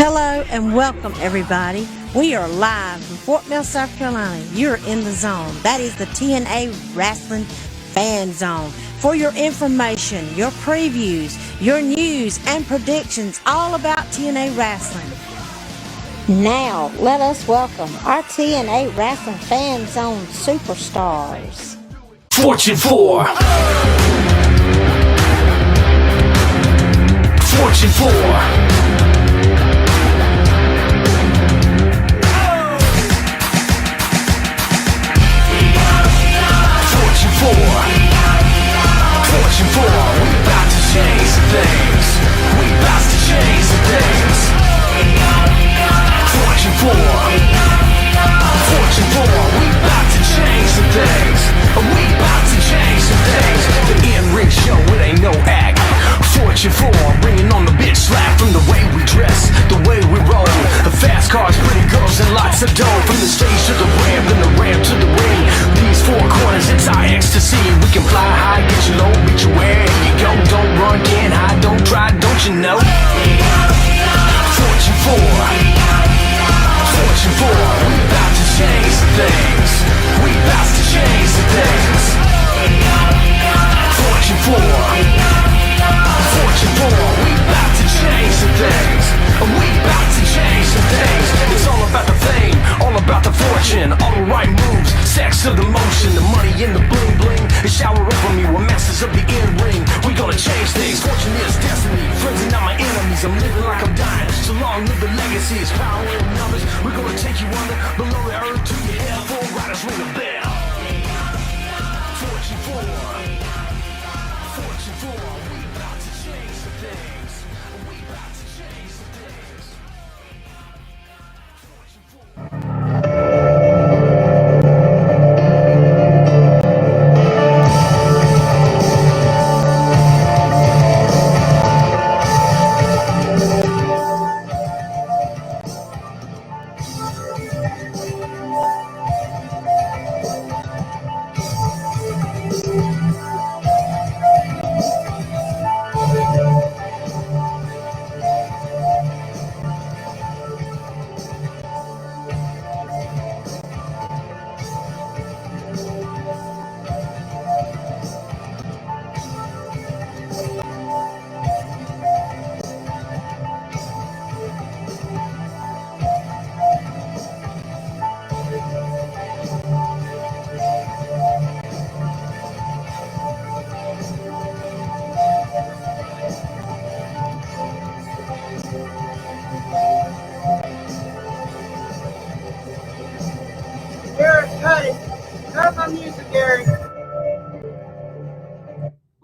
Hello and welcome everybody. We are live from Fort Mill, South Carolina. You're in the zone. That is the TNA Wrestling Fan Zone. For your information, your previews, your news and predictions all about TNA Wrestling. Now, let us welcome our TNA Wrestling Fan Zone superstars. Fortune 4. Fortune 4. Fortune 4, we about to change some things. We about to change some things. Fortune 4. Fortune 4, we about to change some things. We about to change some things. The in-ring show, it ain't no act. Fortune 4, bringing on the bitch slap. From the way we dress, the way we roll. The fast cars, pretty girls, and lots of dough. From the stage to the ramp, and the ramp to the ring. These four corners, it's our ecstasy. We can fly high, get you low, beat you where you go. Don't run, can't hide, don't try, don't you know? Fortune 4. Fortune 4, we about to change some things. We about to change some things. Fortune 4. Fortune 4, we about to change some things. We about to change some things. It's all about the fame, all about the fortune, all the right moves, sex of the motion, the money in the bling bling. They shower over me, we're masters of the in-ring. We gonna change things, fortune is destiny. Friends are not my enemies, I'm living like I'm dying. So long live the legacy, it's power in numbers. We're gonna take you under, below the earth to your hell. Full riders ring the bell. Fortune 4. Fortune 4, we about to change some things. We about to change some things. Fortune 4.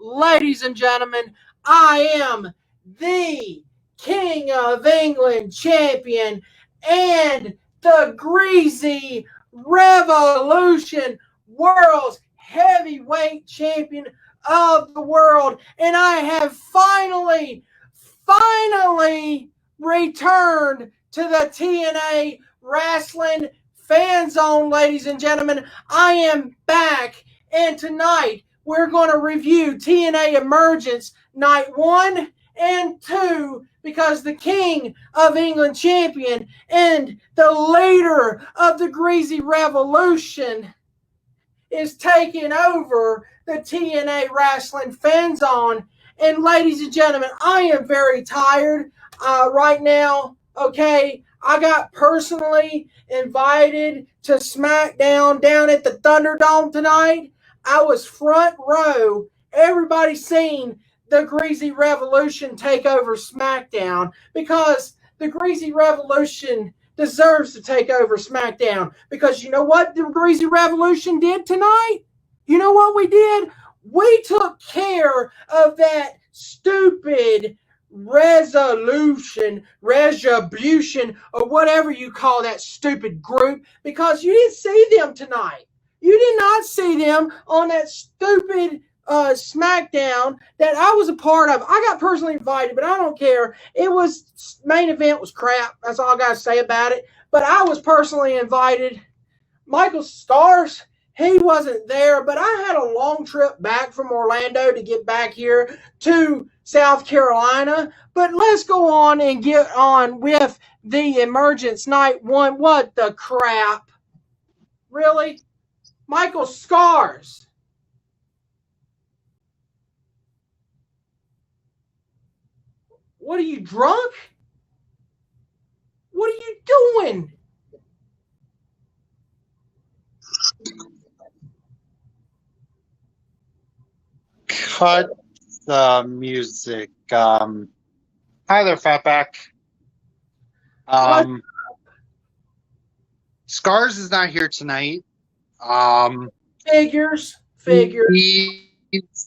Ladies and gentlemen, I am the King of England champion and the Greasy Revolution World's Heavyweight Champion of the world. And I have finally returned to the TNA Wrestling Fan Zone, ladies and gentlemen. I am back, and tonight we're going to review TNA Emergence Night 1 and 2 because the King of England champion and the leader of the Greasy Revolution is taking over the TNA Wrestling Fan Zone. And ladies and gentlemen, I am very tired right now, okay? I got personally invited to SmackDown down at the Thunderdome tonight. I was front row. Everybody seen the Greasy Revolution take over SmackDown because the Greasy Revolution deserves to take over SmackDown. Because you know what the Greasy Revolution did tonight? You know what we did? We took care of that stupid retribution, or whatever you call that stupid group, because you didn't see them tonight. You did not see them on that stupid SmackDown that I was a part of. I got personally invited, but I don't care. It was, main event was crap. That's all I got to say about it. But I was personally invited. Michael Stars he wasn't there, but I had a long trip back from Orlando to get back here to South Carolina. But let's go on and get on with the Emergence Night 1. What the crap? Really? Michael Scars. What are you, drunk? What are you doing? Cut the music. Hi there, Fatback. Scars is not here tonight. Figures. He's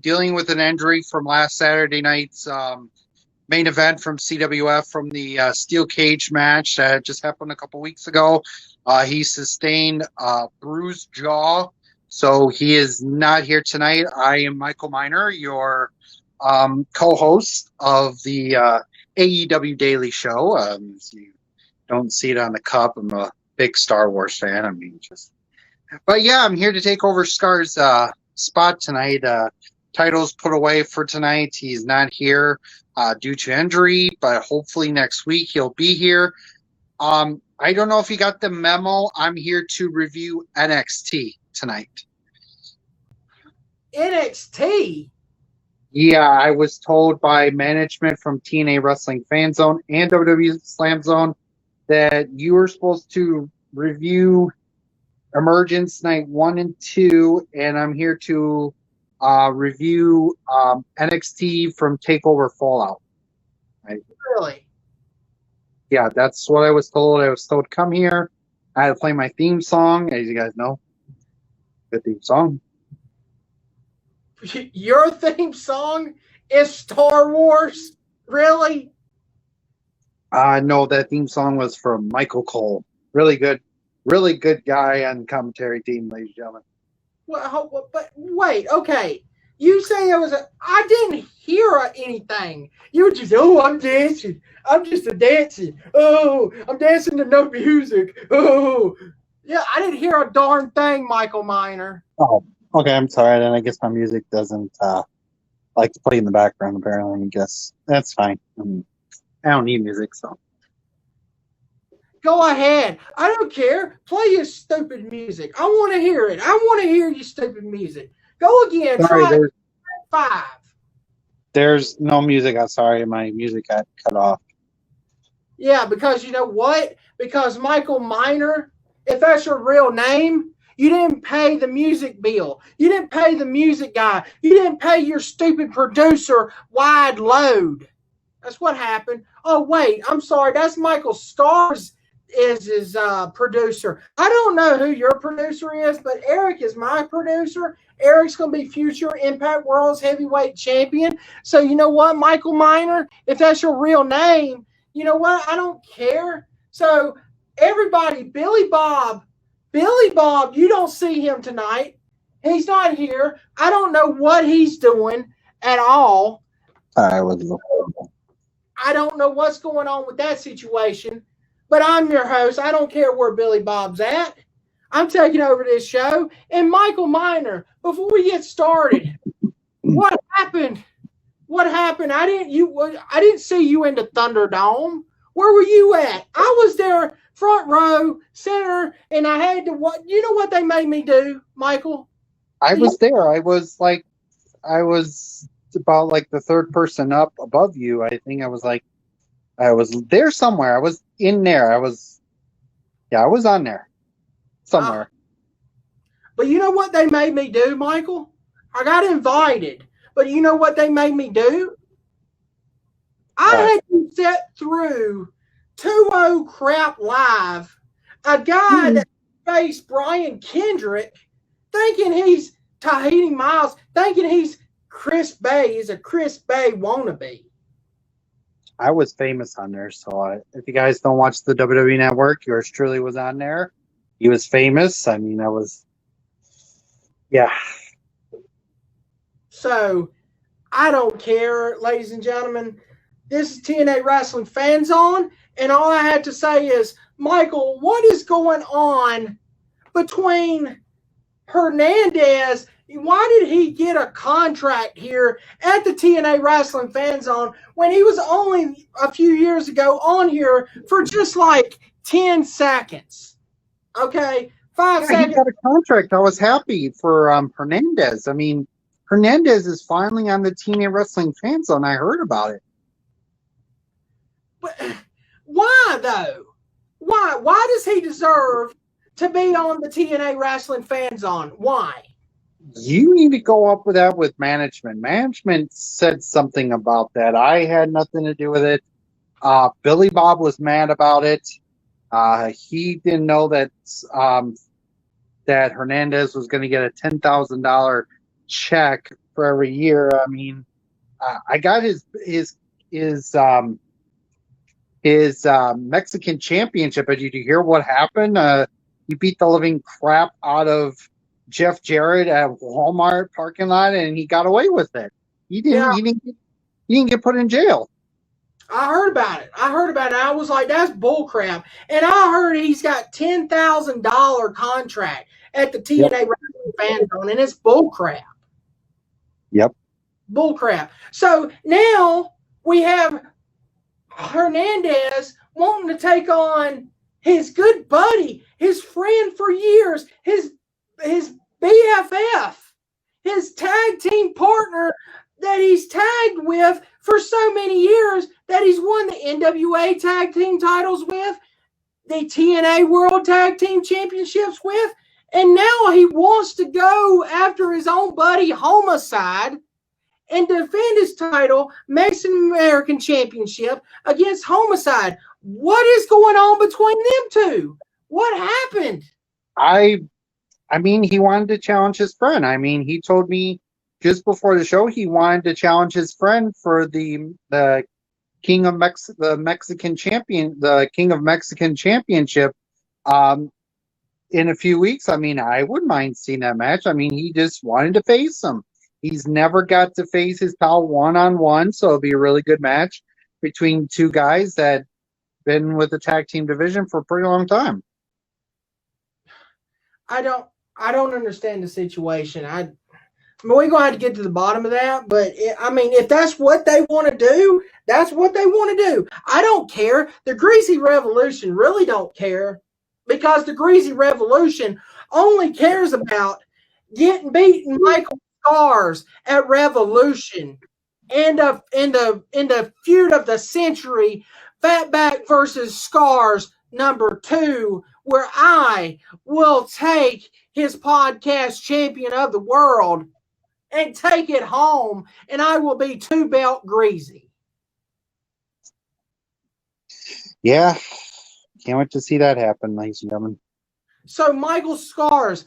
dealing with an injury from last Saturday night's main event from CWF from the steel cage match that just happened a couple weeks ago. He sustained a bruised jaw, so he is not here tonight. I am Michael Miner, your co-host of the AEW Daily Show. You don't see it on the cup. I'm a big Star Wars fan. But yeah, I'm here to take over Scar's spot tonight. Title's put away for tonight. He's not here due to injury, but hopefully next week he'll be here. I don't know if you got the memo. I'm here to review NXT tonight. NXT? Yeah, I was told by management from TNA Wrestling Fan Zone and WWE Slam Zone that you were supposed to review Emergence Night 1 and 2, and I'm here to review NXT from TakeOver Fallout. Really? Yeah, that's what I was told. I was told, come here. I had to play my theme song, as you guys know. Good theme song. Your theme song is Star Wars? Really? No, that theme song was from Michael Cole. Really good guy on the commentary team, ladies and gentlemen. Well, but wait, okay. You say it was I didn't hear anything. You were just, I'm dancing. I'm just a dancing. Oh, I'm dancing to no music. Oh. Yeah, I didn't hear a darn thing, Michael Miner. Oh, okay, I'm sorry. Then I guess my music doesn't like to play in the background, apparently. I guess that's fine. I don't need music, so. Go ahead. I don't care. Play your stupid music. I want to hear it. I want to hear your stupid music. Go again. Sorry, Try 5. There's no music. I'm sorry. My music got cut off. Yeah, because you know what? Because Michael Miner, if that's your real name, you didn't pay the music bill. You didn't pay the music guy. You didn't pay your stupid producer Wide Load. That's what happened. Oh, wait. I'm sorry. That's Michael Stars is his producer. I don't know who your producer is, but Eric is my producer. Eric's going to be future Impact World's heavyweight champion. So you know what, Michael Miner? If that's your real name, you know what? I don't care. So everybody, Billy Bob, you don't see him tonight. He's not here. I don't know what he's doing at all. I don't know what's going on with that situation. But I'm your host. I don't care where Billy Bob's at. I'm taking over this show. And Michael Miner, before we get started, what happened? What happened? I didn't see you in the Thunderdome. Where were you at? I was there, front row, center, and I had to. You know what they made me do, Michael? I was there. I was about like the third person up above you. I think I was there somewhere. I was in there. I was on there somewhere. But you know what they made me do, Michael? I got invited. But you know what they made me do? I had to sit through 2-0 Crap Live. A guy that faced Brian Kendrick thinking he's Tahiti Miles, thinking he's Chris Bay. He's a Chris Bay wannabe. I was famous on there, so if you guys don't watch the WWE Network, yours truly was on there. He was famous. I mean, yeah. So, I don't care, ladies and gentlemen. This is TNA Wrestling Fan Zone, and all I had to say is, Michael, what is going on between Hernandez. Why did he get a contract here at the TNA Wrestling Fan Zone when he was only a few years ago on here for just like 10 seconds? Okay, 5 seconds. He got a contract. I was happy for Hernandez. I mean, Hernandez is finally on the TNA Wrestling Fan Zone. I heard about it. But why though? Why? Why does he deserve to be on the TNA Wrestling Fan Zone? Why? You need to go up with that with management. Management said something about that. I had nothing to do with it. Billy Bob was mad about it. He didn't know that that Hernandez was going to get a $10,000 check for every year. I mean, I got his Mexican championship, but did you hear what happened? He beat the living crap out of Jeff Jarrett at Walmart parking lot, and he got away with it. He didn't get put in jail. I heard about it. I was like, that's bullcrap. And I heard he's got $10,000 contract at the TNA Wrestling Fan Zone, and it's bullcrap. Yep. Bullcrap. So now we have Hernandez wanting to take on his good buddy, his friend for years, his BFF, his tag team partner that he's tagged with for so many years, that he's won the NWA tag team titles with, the TNA World Tag Team Championships with, and now he wants to go after his own buddy Homicide and defend his title, Mexican American Championship, against Homicide. What is going on between them two? What happened? I mean, he wanted to challenge his friend. I mean, he told me just before the show he wanted to challenge his friend for the King of Mexican Championship in a few weeks. I mean, I wouldn't mind seeing that match. I mean, he just wanted to face him. He's never got to face his pal one-on-one, so it'll be a really good match between two guys that been with the tag team division for a pretty long time. I don't understand the situation. We're going to have to get to the bottom of that, but if that's what they want to do, that's what they want to do. I don't care. The Greasy Revolution really don't care, because the Greasy Revolution only cares about getting beaten Michael Scars at Revolution and in the feud of the century, Fatback versus Scars #2, where I will take his podcast champion of the world and take it home, and I will be 2-belt Greasy. Yeah. Can't wait to see that happen, ladies and gentlemen. So Michael Scars,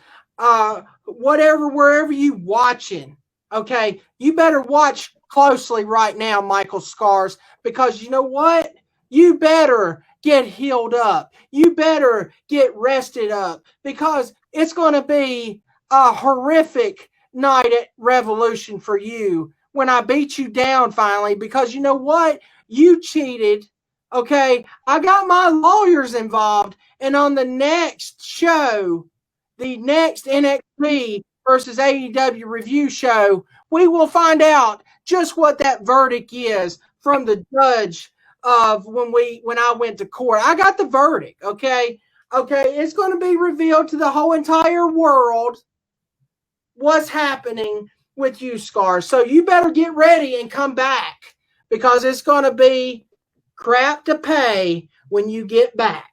wherever you watching, okay, you better watch closely right now, Michael Scars, because you know what? You better get healed up. You better get rested up, because it's going to be a horrific night at Revolution for you when I beat you down finally, because you know what? You cheated. Okay, I got my lawyers involved, and on the next show, the next NXT versus AEW review show, we will find out just what that verdict is from the judge of when I went to court. I got the verdict, okay? Okay, it's going to be revealed to the whole entire world what's happening with you, Scars. So you better get ready and come back, because it's going to be crap to pay when you get back,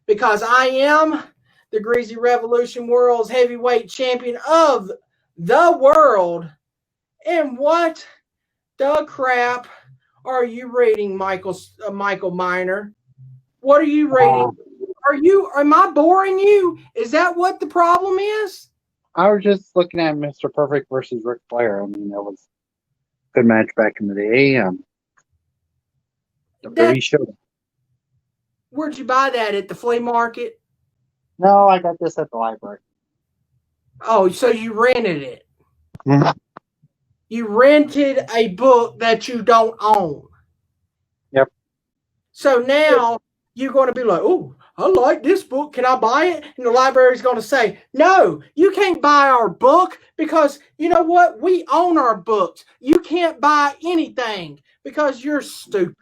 because I am the Greasy Revolution World's heavyweight champion of the world. And what the crap are you reading, Michael Miner? What are you reading? Am I boring you? Is that what the problem is? I was just looking at Mr. Perfect versus Ric Flair. I mean, that was a good match back in the day. Very show. Where'd you buy that? At the flea market? No, I got this at the library. Oh, so you rented it. Mm-hmm. You rented a book that you don't own. Yep. So now you're going to be like, oh, I like this book. Can I buy it? And the library's going to say, no, you can't buy our book because you know what? We own our books. You can't buy anything because you're stupid.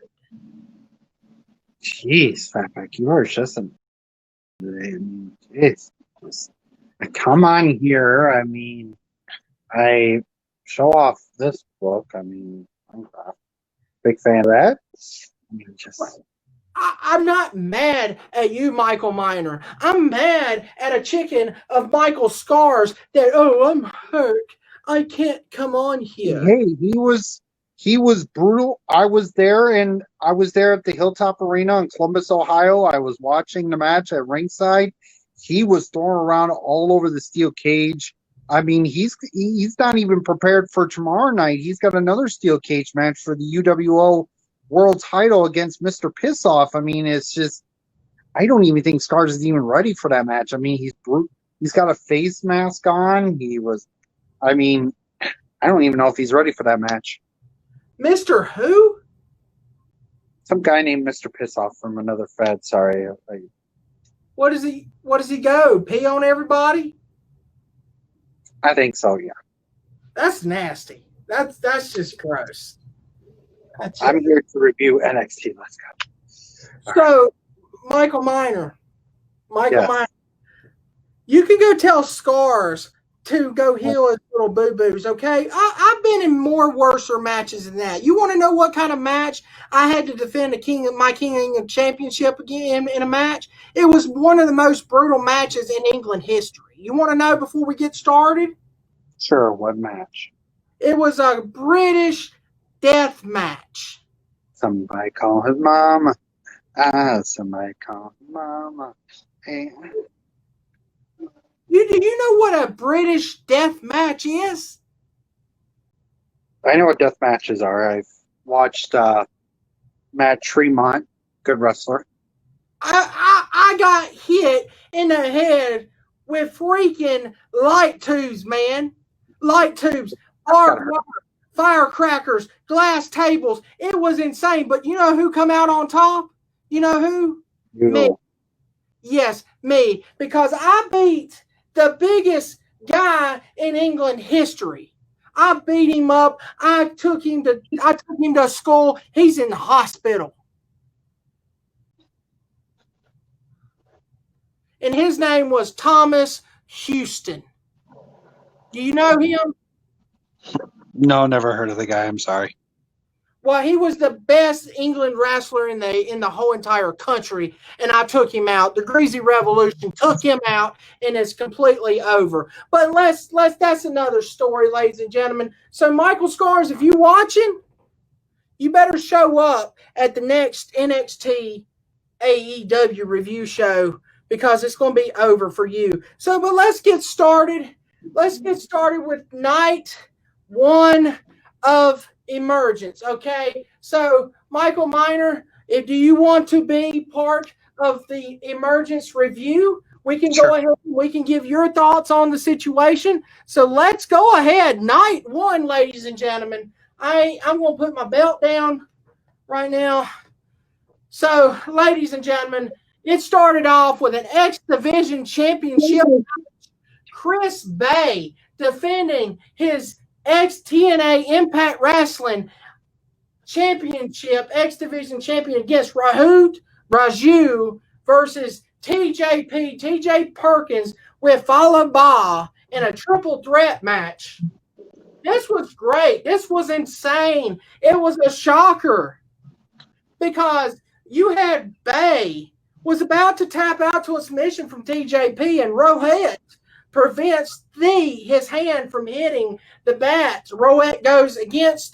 Jeez, Fatback, you are just it's just come on here. I mean, I show off this book. I mean, I'm a big fan of that. I mean, just I'm not mad at you, Michael Miner. I'm mad at a chicken of Michael Scars that, oh, I'm hurt. I can't come on here. hey, he was brutal. I was there at the Hilltop Arena in Columbus, Ohio. I was watching the match at ringside. He was throwing around all over the steel cage. I mean, he's not even prepared for tomorrow night. He's got another steel cage match for the UWO world title against Mr. Pissoff. I mean, it's just I don't even think Scars is even ready for that match. I mean, he's got a face mask on. I mean, I don't even know if he's ready for that match. Mr. Who? Some guy named Mr. Pissoff from another Fed. Sorry. What does he go? Pee on everybody? I think so, yeah. That's nasty. That's just gross. I'm here to review NXT. Let's go. So, Michael Miner, Yes. you can go tell Scars to go heal his little boo-boos, okay? I've been in more worser matches than that. You want to know what kind of match I had to defend my King of Championship again in a match? It was one of the most brutal matches in England history. You want to know before we get started? Sure, what match? It was a British death match. Somebody call his mama. Somebody call his mama. Hey. Do you know what a British death match is? I know what death matches are. I've watched Matt Tremont, good wrestler. I got hit in the head with freaking light tubes, man. Light tubes, barbed wire, firecrackers, glass tables. It was insane. But you know who come out on top? You know who? Me. Yes, me. Because I beat the biggest guy in England history. I beat him up. I took him to school. He's in the hospital. And his name was Thomas Houston. Do you know him? No, never heard of the guy. I'm sorry. Well, he was the best England wrestler in the whole entire country, and I took him out. The Greasy Revolution took him out, and it's completely over. But that's another story, ladies and gentlemen. So, Michael Scars, if you're watching, you better show up at the next NXT AEW review show because it's going to be over for you. So, but let's get started. Let's get started with night one of Emergence, okay? So, Michael Miner, do you want to be part of the Emergence review? We can go ahead and we can give your thoughts on the situation. So let's go ahead. Night one, ladies and gentlemen. I'm going to put my belt down right now. So, ladies and gentlemen, it started off with an X Division Championship. Chris Bay defending his ex-TNA Impact Wrestling Championship, X Division Champion against Raju versus TJ Perkins with Falaba in a triple threat match. This was great. This was insane. It was a shocker because you had Bay was about to tap out to a submission from TJP, and Rohit prevents his hand from hitting the bats. Rohit goes against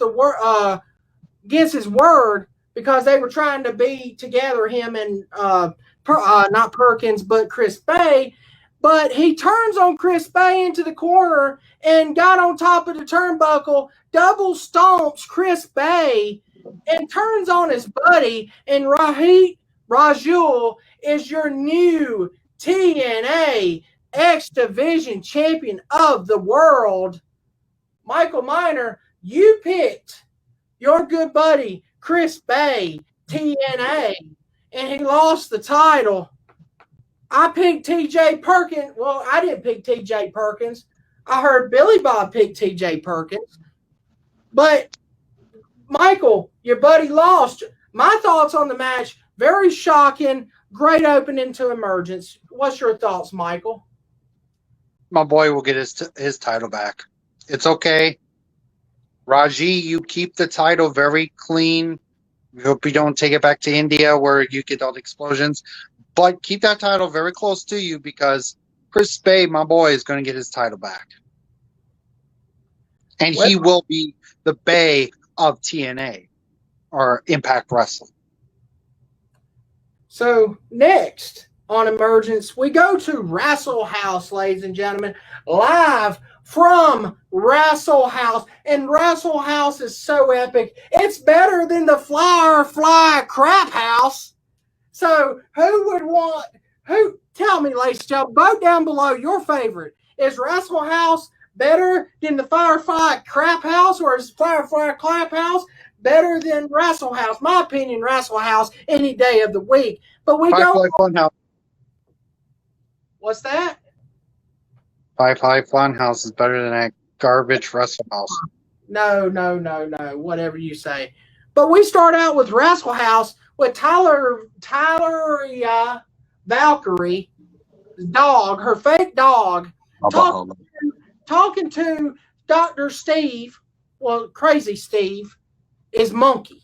his word because they were trying to be together, him and not Perkins, but Chris Bay. But he turns on Chris Bay into the corner and got on top of the turnbuckle, double stomps Chris Bay, and turns on his buddy. And Raju is your new TNA X Division Champion of the world. Michael Miner, you picked your good buddy Chris Bay, TNA, and he lost the title. I picked T.J. Perkins. Well, I didn't pick T.J. Perkins. I heard Billy Bob pick T.J. Perkins. But, Michael, your buddy lost. My thoughts on the match, very shocking, great opening to Emergence. What's your thoughts, Michael? My boy will get his title back. It's okay. Raji, you keep the title very clean. We hope you don't take it back to India where you get all the explosions. But keep that title very close to you because Chris Bay, my boy, is going to get his title back. And he will be the Bay of TNA or Impact Wrestling. So next on Emergence, we go to Wrestle House, ladies and gentlemen, live from Wrestle House. And Wrestle House is so epic. It's better than the Fly Crap House. So tell me, ladies and gentlemen, vote down below your favorite. Is Wrestle House better than the Firefly Crap House, or is Firefly Crap House better than Wrestle House? My opinion, Wrestle House any day of the week. But we Firefly Funhouse. What's that? Firefly Funhouse is better than that garbage Wrestle House. No. Whatever you say. But we start out with Wrestle House with Tyler Valkyrie, dog, her fake dog, talking to Dr. Steve, well, Crazy Steve, is monkey,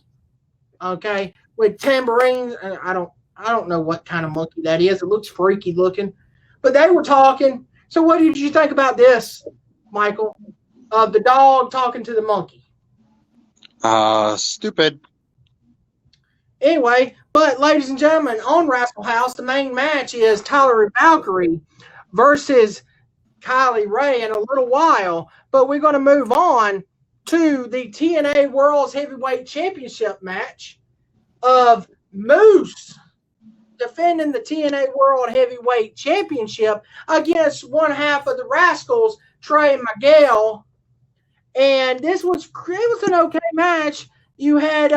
okay, with tambourines. I don't know what kind of monkey that is. It looks freaky looking, but they were talking. So what did you think about this, Michael, of the dog talking to the monkey? Stupid. Anyway, but ladies and gentlemen, on Rascal House, the main match is Tyler Valkyrie versus Kylie Ray in a little while. But we're going to move on to the TNA World's Heavyweight Championship match of Moose defending the TNA World Heavyweight Championship against one half of the Rascalz, Trey and Miguel. And it was an okay match. You had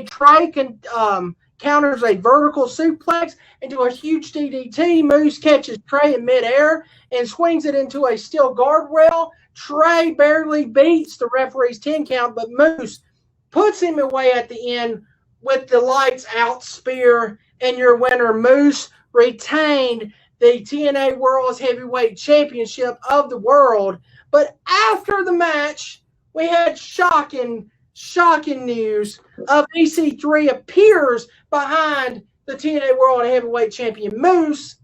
Trey counters a vertical suplex into a huge DDT. Moose catches Trey in midair and swings it into a steel guardrail. Trey barely beats the referee's 10 count, but Moose puts him away at the end with the lights out spear. And your winner, Moose, retained the TNA World's Heavyweight Championship of the world. But after the match, we had shocking news of EC3 appears behind the TNA World Heavyweight Champion Moose,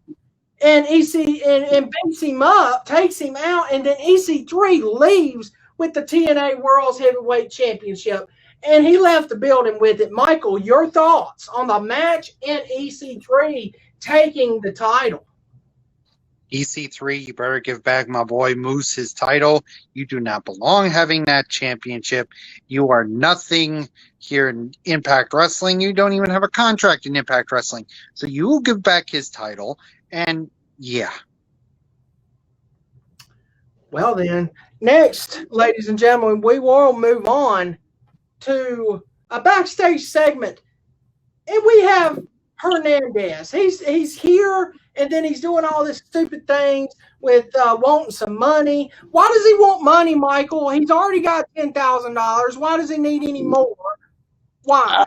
and and beats him up, takes him out, and then EC3 leaves with the TNA World's Heavyweight Championship, and he left the building with it. Michael, your thoughts on the match and EC3 taking the title? EC3, you better give back my boy Moose his title. You do not belong having that championship. You are nothing here in Impact Wrestling. You don't even have a contract in Impact Wrestling. So you will give back his title. And yeah. Well then, next, ladies and gentlemen, we will move on to a backstage segment. And we have Hernandez. He's here, and then he's doing all this stupid things with wanting some money. Why does he want money, Michael? He's already got $10,000. Why does he need any more? Why?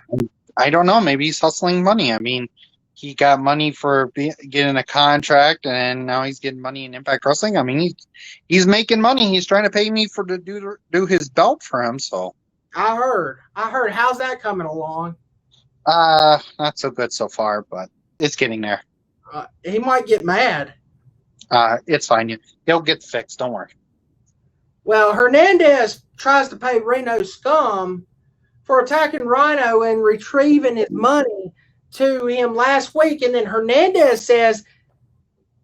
I don't know. Maybe he's hustling money. I mean, he got money for getting a contract, and now he's getting money in Impact Wrestling. I mean, he's making money. He's trying to pay me to do his belt for him. So I heard. How's that coming along? Not so good so far, but it's getting there. He might get mad. It's fine. He'll get fixed. Don't worry. Well, Hernandez tries to pay Reno Scum for attacking Rhino and retrieving his money to him last week. And then Hernandez says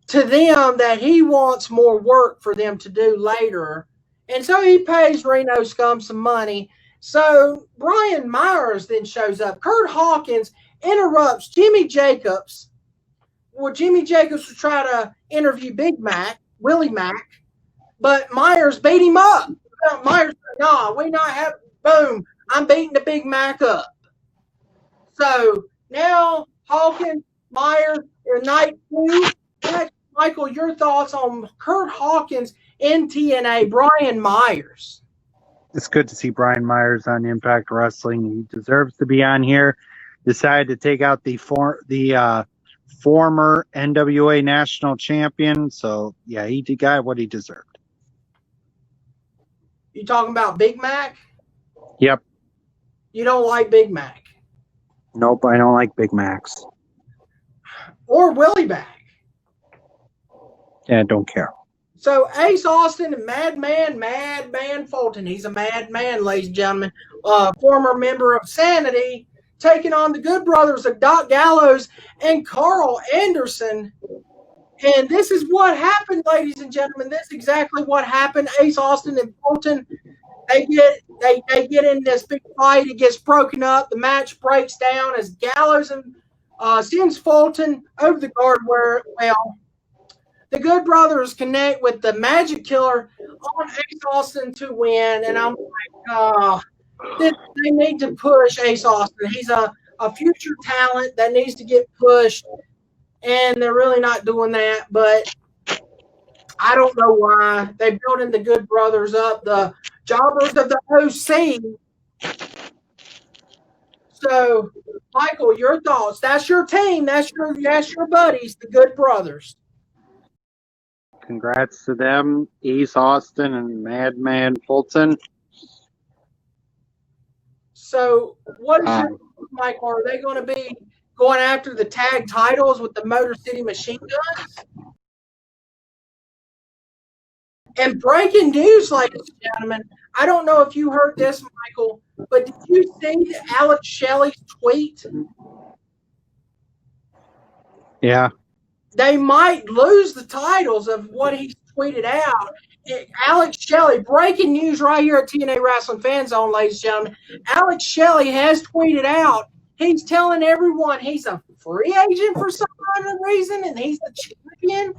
to them that he wants more work for them to do later. And so he pays Reno Scum some money. So Brian Myers then shows up. Kurt Hawkins interrupts Jimmy Jacobs. Well, Jimmy Jacobs was trying to interview Willie Mack, but Myers beat him up. Myers said, "No, we not have." Boom! I'm beating the Big Mac up. So Now, Hawkins, Myers, or night 2. Michael, your thoughts on Kurt Hawkins in TNA, Brian Myers? It's good to see Brian Myers on Impact Wrestling. He deserves to be on here. Decided to take out the former NWA national champion. So, yeah, he got what he deserved. You talking about Big Mac? Yep. You don't like Big Mac? Nope, I don't like Big Macs. Or Willie Mac? Yeah, I don't care. So Ace Austin and Madman Fulton. He's a madman, ladies and gentlemen. Former member of Sanity, taking on the Good Brothers of Doc Gallows and Karl Anderson. And this is what happened, ladies and gentlemen. This is exactly what happened. Ace Austin and Fulton, they get in this big fight. It gets broken up. The match breaks down as Gallows and sends Fulton over the guardrail. Well, the Good Brothers connect with the Magic Killer on Ace Austin to win. And I'm like, they need to push Ace Austin. He's a future talent that needs to get pushed. And they're really not doing that. But I don't know why. They're building the Good Brothers up, the jobbers of the OC. So, Michael, your thoughts. That's your team. That's your buddies, the Good Brothers. Congrats to them, Ace Austin and Madman Fulton. So, what is your Michael? Are they going to be going after the tag titles with the Motor City Machine Guns? And breaking news, ladies and gentlemen, I don't know if you heard this, Michael, but did you see Alex Shelley's tweet? Yeah. They might lose the titles of what he tweeted out. Alex Shelley, breaking news right here at TNA Wrestling Fan Zone, ladies and gentlemen. Alex Shelley has tweeted out, he's telling everyone he's a free agent for some other reason and he's the champion.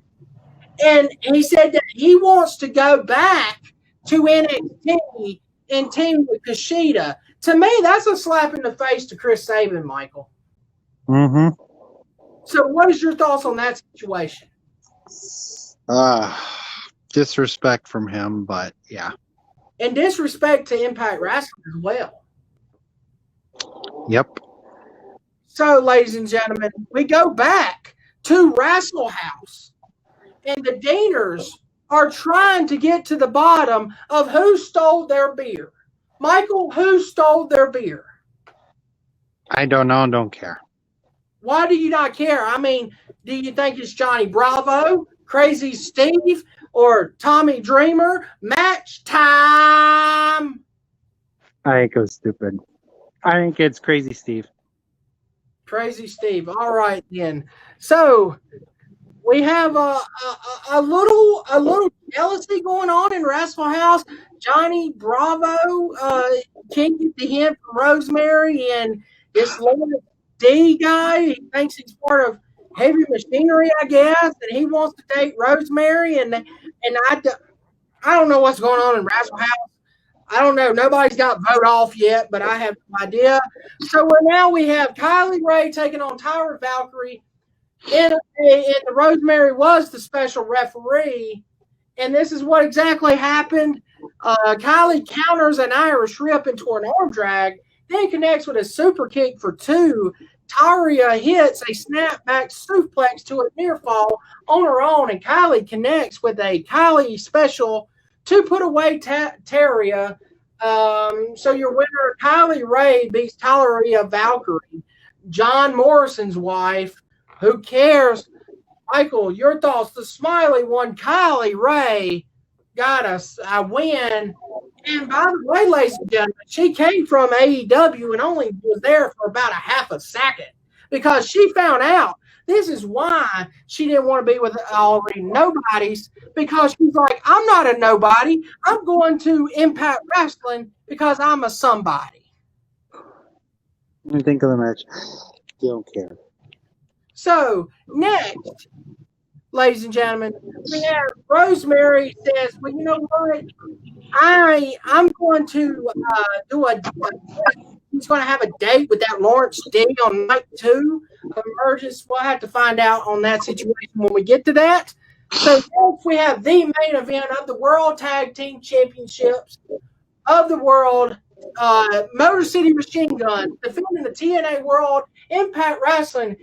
And he said that he wants to go back to NXT and team with Kushida. To me, that's a slap in the face to Chris Sabin, Michael. Mm-hmm. So what is your thoughts on that situation? Disrespect from him, but yeah. And disrespect to Impact Wrestling as well. Yep. So, ladies and gentlemen, we go back to Rascalz House. And the Deaners are trying to get to the bottom of who stole their beer. Michael, who stole their beer? I don't know and don't care. Why do you not care? I mean, do you think it's Johnny Bravo, Crazy Steve, or Tommy Dreamer? Match time! I think it was stupid. I think it's Crazy Steve. Crazy Steve. All right, then. So we have a little jealousy going on in Rascalz House. Johnny Bravo can't get the hint from Rosemary, and this Lord D guy, he thinks he's part of Heavy Machinery, I guess, and he wants to date Rosemary, and I don't know what's going on in Rascalz House. I don't know. Nobody's got vote off yet, but I have no idea. So now we have Kylie Ray taking on Taya Valkyrie, and Rosemary was the special referee. And this is what exactly happened. Kylie counters an Irish rip into an arm drag, then connects with a super kick for 2. Taya hits a snapback suplex to a near fall on her own, and Kylie connects with a Kylie special to put away Taya. So your winner, Kylie Ray, beats Taya Valkyrie, John Morrison's wife. Who cares? Michael, your thoughts? The smiley one, Kylie Ray, got a win. And by the way, ladies and gentlemen, she came from AEW and only was there for about a half a second because she found out this is why she didn't want to be with already nobodies, because she's like, I'm not a nobody. I'm going to Impact Wrestling because I'm a somebody. What do you think of the match? Don't care. So next, ladies and gentlemen, we have Rosemary says, well, you know what? I'm going to do a he's going to have a date with that Lawrence D on night 2 of Emergence. We'll have to find out on that situation when we get to that. So next we have the main event of the World Tag Team Championships of the world. Motor City Machine Guns defending the TNA World Impact Wrestling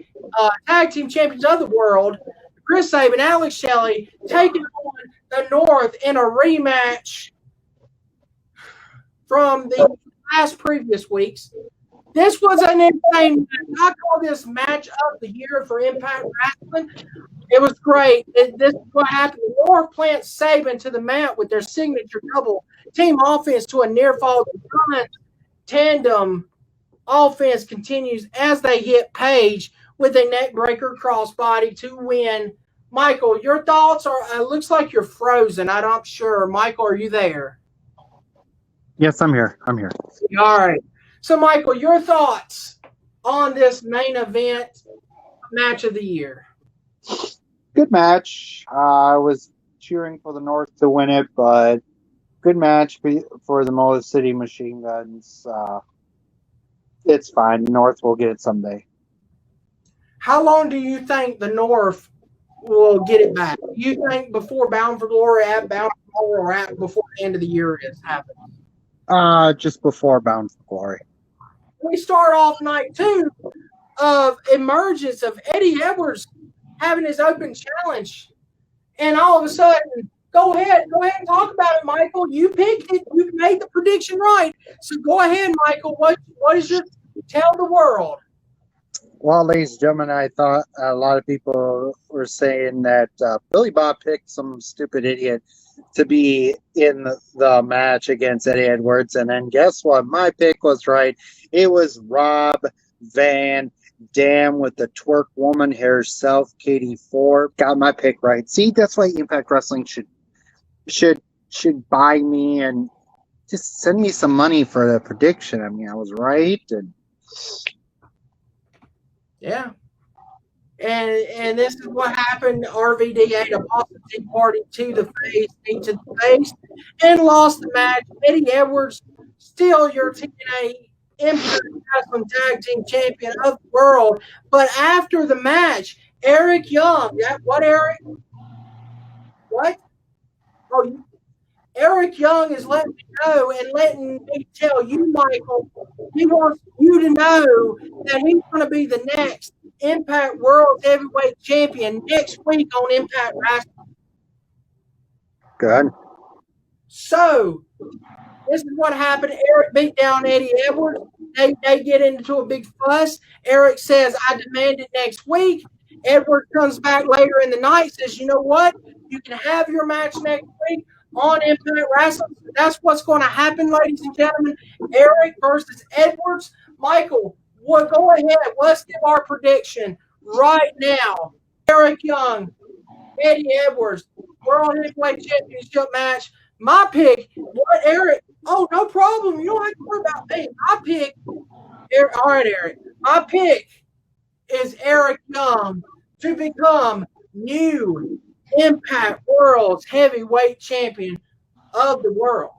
Tag Team Champions of the world. Chris Sabin, Alex Shelley taking on the North in a rematch from the last previous weeks. This was an insane match. I call this match of the year for Impact Wrestling. It was great. This is what happened. The North plants Sabin to the mat with their signature double team offense to a near fall tandem offense continues as they hit Page with a neck breaker crossbody to win. Michael, your thoughts are, looks like you're frozen. I'm sure. Michael, are you there? Yes, I'm here. All right. So, Michael, your thoughts on this main event match of the year? Good match. I was cheering for the North to win it, but good match for the Motor City Machine Guns. It's fine. North will get it someday. How long do you think the North will get it back? Do you think before Bound for Glory, at Bound for Glory, or at before the end of the year is happening? Just before Bound for Glory. We start off night 2 of Emergence of Eddie Edwards having his open challenge. And all of a sudden, go ahead and talk about it, Michael. You picked it. You made the prediction right. So go ahead, Michael. What is your tell the world? Well, ladies and gentlemen, I thought a lot of people were saying that Billy Bob picked some stupid idiot to be in the match against Eddie Edwards. And then guess what? My pick was right. It was Rob Van Dam with the twerk woman herself, Katie Ford. Got my pick right. See, that's why Impact Wrestling should buy me and just send me some money for the prediction. I mean, I was right. And yeah. And this is what happened. RVD ate a Boston Tea Party to the face, and lost the match. Eddie Edwards, still your TNA Impact Wrestling Tag Team Champion of the world. But after the match, Eric Young, what Eric? What? Oh, Eric Young is letting me know and letting me tell you, Michael, he wants you to know that he's going to be the next Impact World Heavyweight Champion next week on Impact Wrestling. good. So, this is what happened. Eric beat down Eddie Edwards. They get into a big fuss. Eric says, I demand it next week. Edwards comes back later in the night, says, you know what? You can have your match next week on Impact Wrestling. That's what's going to happen, ladies and gentlemen. Eric versus Edwards. Michael, well, go ahead. Let's give our prediction right now. Eric Young, Eddie Edwards, World Heavyweight Championship match. My pick, what, Eric? Oh, no problem. You don't have to worry about me. My pick, Eric, all right, Eric. My pick is Eric Young to become new Impact World's Heavyweight Champion of the world.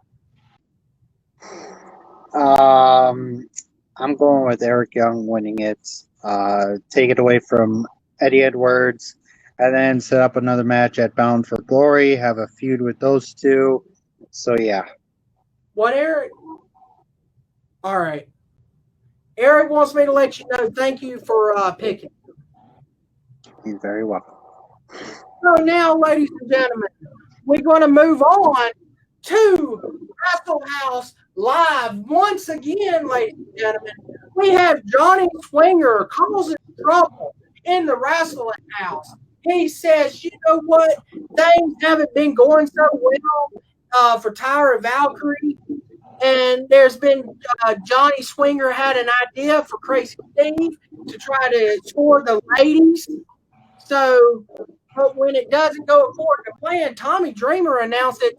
I'm going with Eric Young winning it. Take it away from Eddie Edwards, and then set up another match at Bound for Glory. Have a feud with those two. So yeah. What, Eric? All right. Eric wants me to let you know. Thank you for picking. You're very welcome. So now, ladies and gentlemen, we're going to move on to Wrestle House Live. Once again, ladies and gentlemen, we have Johnny Swinger causing trouble in the Wrestling House. He says, you know what? Things haven't been going so well for Taya and Valkyrie. And there's been Johnny Swinger had an idea for Crazy Steve to try to score the ladies. So, but when it doesn't go according to plan, Tommy Dreamer announces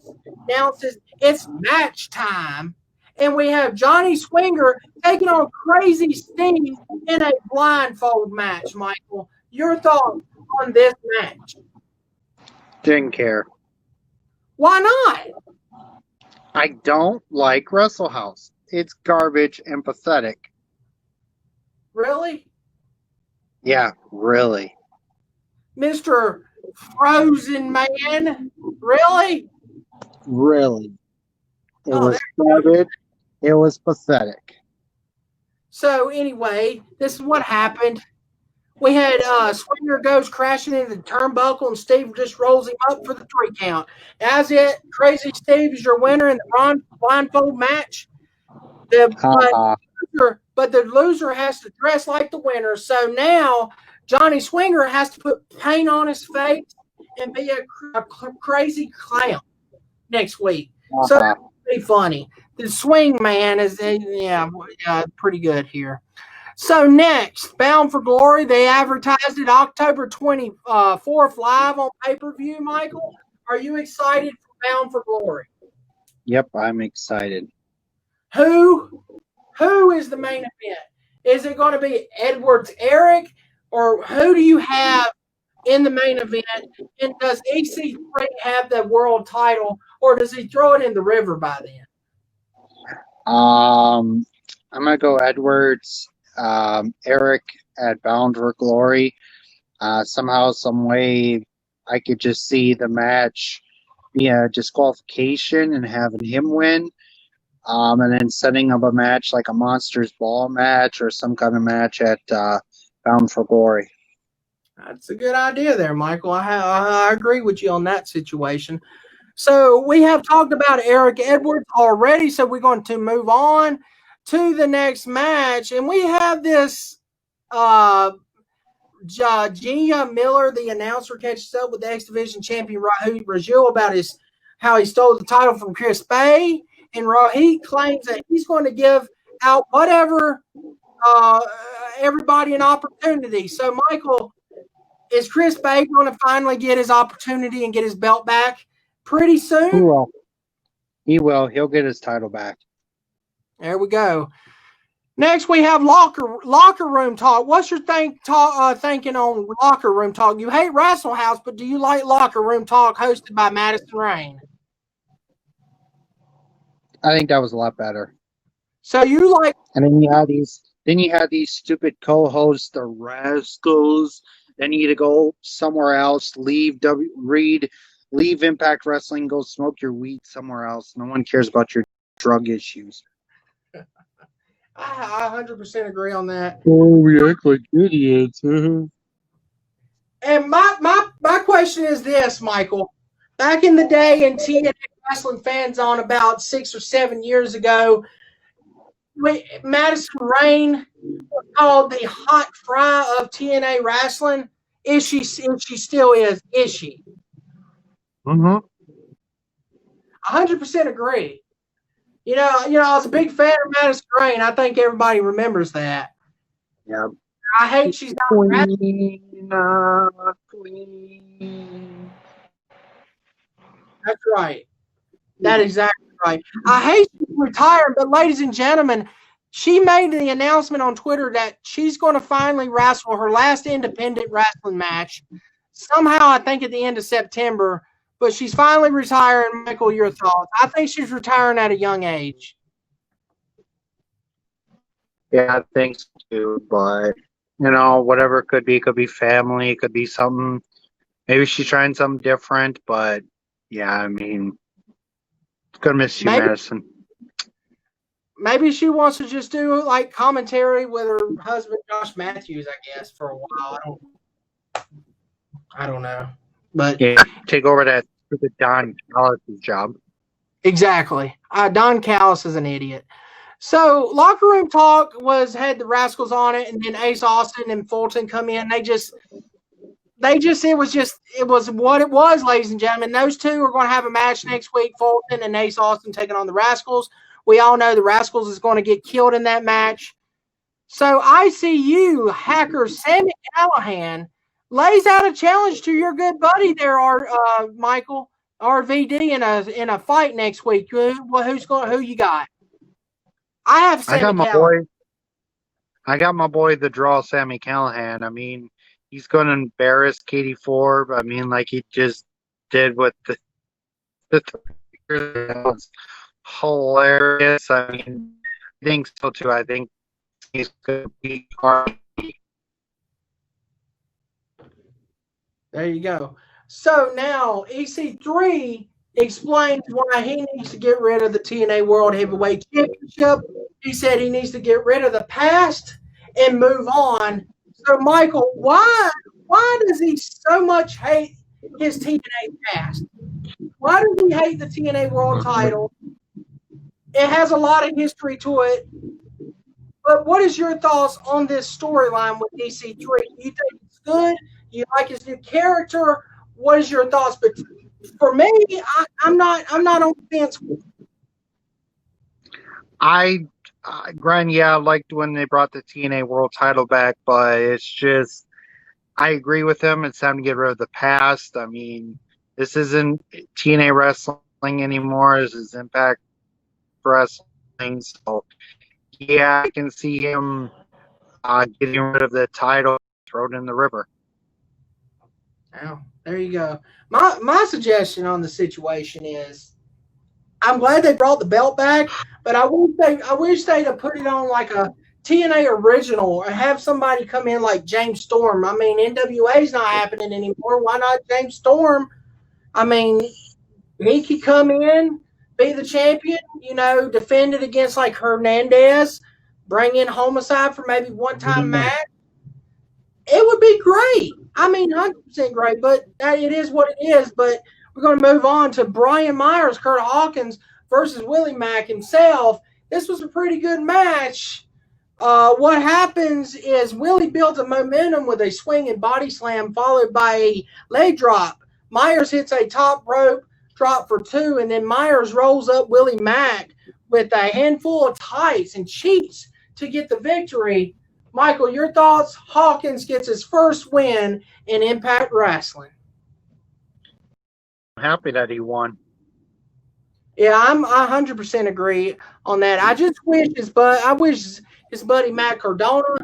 it's match time. And we have Johnny Swinger taking on Crazy Steve in a blindfold match, Michael. Your thoughts on this match? Didn't care. Why not? I don't like Wrestle House. it's garbage and pathetic. Really? Yeah, really. Mr. Frozen Man? Really? Really. It Oh, was garbage. It was pathetic. so anyway, this is what happened. We had Swinger goes crashing into the turnbuckle, and Steve just rolls him up for the 3 count. As it, Crazy Steve is your winner in the blindfold match. But the loser has to dress like the winner. So now Johnny Swinger has to put paint on his face and be a crazy clown next week. So that'll be funny. The Swing Man is pretty good here. So next, Bound for Glory, they advertised it October 24th live on pay-per-view, Michael. Are you excited for Bound for Glory? Yep, I'm excited. Who is the main event? Is it going to be Edwards Eric, or who do you have in the main event? And does EC3 have the world title, or does he throw it in the river by then? I'm gonna go Edwards, Eric at Bound for Glory. Somehow, some way, I could just see the match be a disqualification and having him win. And then setting up a match like a Monsters Ball match or some kind of match at Bound for Glory. That's a good idea there, Michael. I agree with you on that situation. So we have talked about Eric Edwards already, so we're going to move on to the next match. And we have this Gia Miller, the announcer, catches up with the X Division champion Raju about how he stole the title from Chris Bay. And Rohit claims that he's going to give out everybody an opportunity. So, Michael, is Chris Bay going to finally get his opportunity and get his belt back pretty soon? He will. He'll get his title back. There we go. Next, we have locker room talk. What's your thinking on locker room talk? You hate Wrestle House, but do you like locker room talk hosted by Madison Rayne? I think that was a lot better. So you like, and then you had these stupid co-hosts, the Rascalz. Then you need to go somewhere else, leave Impact Wrestling, go smoke your weed somewhere else. No one cares about your drug issues. I 100% agree on that. Oh, we act like idiots. And my question is this, Michael. Back in the day in TNA Wrestling Fan Zone about 6 or 7 years ago, Madison Rayne was called the hot fry of TNA Wrestling. She still is she? Mm-hmm. 100% agree. You know, I was a big fan of Madison Rayne. I think everybody remembers that. Yeah. I hate she's not Queen. That's right. That is exactly right. I hate she's retired, but ladies and gentlemen, she made the announcement on Twitter that she's going to finally wrestle her last independent wrestling match. Somehow, I think at the end of September, but she's finally retiring. Michael, your thoughts? I think she's retiring at a young age. Yeah, I think so too, but whatever it could be family, it could be something. Maybe she's trying something different, but yeah, I mean, it's gonna miss you, Madison. Maybe she wants to just do like commentary with her husband Josh Matthews, I guess, for a while. I don't know, but yeah, take over that stupid Don Callis' job. Exactly. Don Callis is an idiot. So locker room talk had the Rascalz on it, and then Ace Austin and Fulton come in. It was what it was, ladies and gentlemen. Those two are going to have a match next week. Fulton and Ace Austin taking on the Rascalz. We all know the Rascalz is going to get killed in that match. So ICU hacker Sami Callihan lays out a challenge to your good buddy there, Michael RVD in a fight next week. Who you got? I got my boy, the Draw Sami Callihan. I mean, he's going to embarrass Katie Ford. I mean, like he just did with the hilarious. I mean, think so too. I think he's going to be Karl. There you go. So now EC3 explains why he needs to get rid of the TNA World Heavyweight Championship. He said he needs to get rid of the past and move on. So Michael, why does he so much hate his TNA past? Why does he hate the TNA World title? It has a lot of history to it. But what is your thoughts on this storyline with EC3? Do you think it's good? Do you like his new character? What is your thoughts? But for me, I'm not on the fence. Gren, I liked when they brought the TNA World title back, but it's just, I agree with him. It's time to get rid of the past. I mean, this isn't TNA wrestling anymore. This is Impact Wrestling. So, yeah, I can see him getting rid of the title, throw it in the river. Oh, there you go. My suggestion on the situation is, I'm glad they brought the belt back, but I wish they'd have put it on like a TNA original or have somebody come in like James Storm. I mean, NWA's not happening anymore. Why not James Storm? I mean, he could come in, be the champion, defend it against like Hernandez, bring in Homicide for maybe one-time match. It would be great. I mean, 100% great, but it is what it is. But we're going to move on to Brian Myers, Kurt Hawkins versus Willie Mack himself. This was a pretty good match. What happens is Willie builds a momentum with a swinging body slam followed by a leg drop. Myers hits a top rope drop for 2, and then Myers rolls up Willie Mack with a handful of tights and cheats to get the victory. Michael, your thoughts? Hawkins gets his first win in Impact Wrestling. I'm happy that he won. Yeah, I 100% agree on that. I just wish his buddy Matt Cardona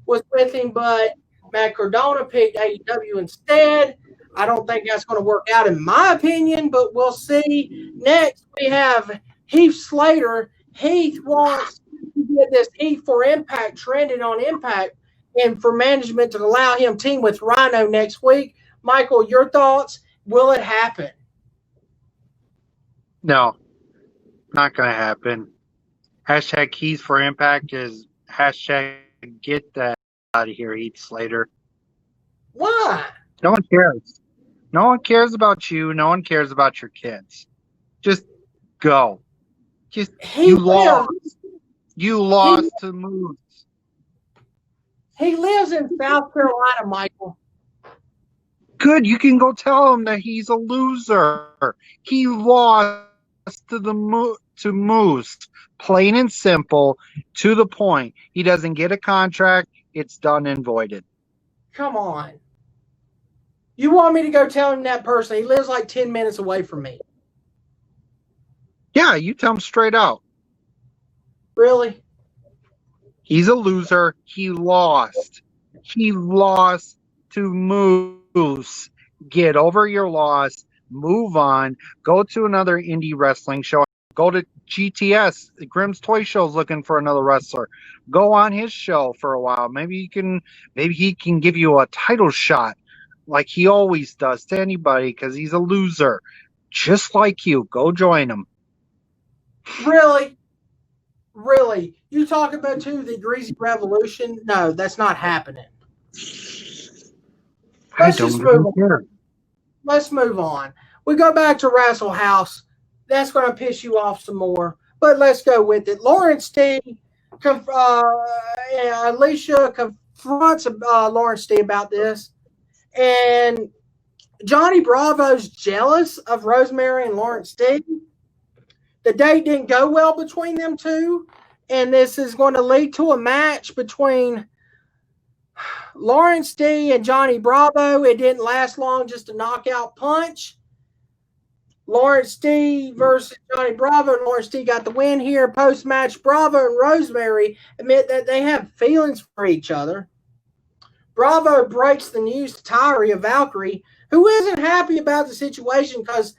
was with him, but Matt Cardona picked AEW instead. I don't think that's going to work out in my opinion, but we'll see. Next, we have Heath Slater. Heath wants to get this Heat for Impact trending on Impact and for management to allow him team with Rhino next week. Michael, your thoughts? Will it happen? No, not going to happen. Hashtag Heat for Impact is hashtag get that out of here, Heath Slater. Why? No one cares. No one cares about you. No one cares about your kids. Just go. You lost. You lost to Moose. He lives in South Carolina, Michael. Good. You can go tell him that he's a loser. He lost to Moose. Plain and simple, to the point. He doesn't get a contract. It's done and voided. Come on. You want me to go tell him that person? He lives like 10 minutes away from me. Yeah, you tell him straight out. Really? He's a loser. He lost. He lost to Moose. Get over your loss. Move on. Go to another indie wrestling show. Go to GTS. Grimm's Toy Show's looking for another wrestler. Go on his show for a while. Maybe he can give you a title shot like he always does to anybody because he's a loser. Just like you. Go join him. Really? Really? You talk about the Greasy Revolution? No, that's not happening. Let's move on. We go back to Wrestle House. That's going to piss you off some more, but let's go with it. Lawrence T. Alicia confronts Lawrence T. about this, and Johnny Bravo's jealous of Rosemary and Lawrence T. The date didn't go well between them two, and this is going to lead to a match between Lawrence T. and Johnny Bravo. It didn't last long, just a knockout punch. Lawrence T. versus Johnny Bravo. Lawrence T. got the win here. Post-match, Bravo and Rosemary admit that they have feelings for each other. Bravo breaks the news to Taya of Valkyrie, who isn't happy about the situation because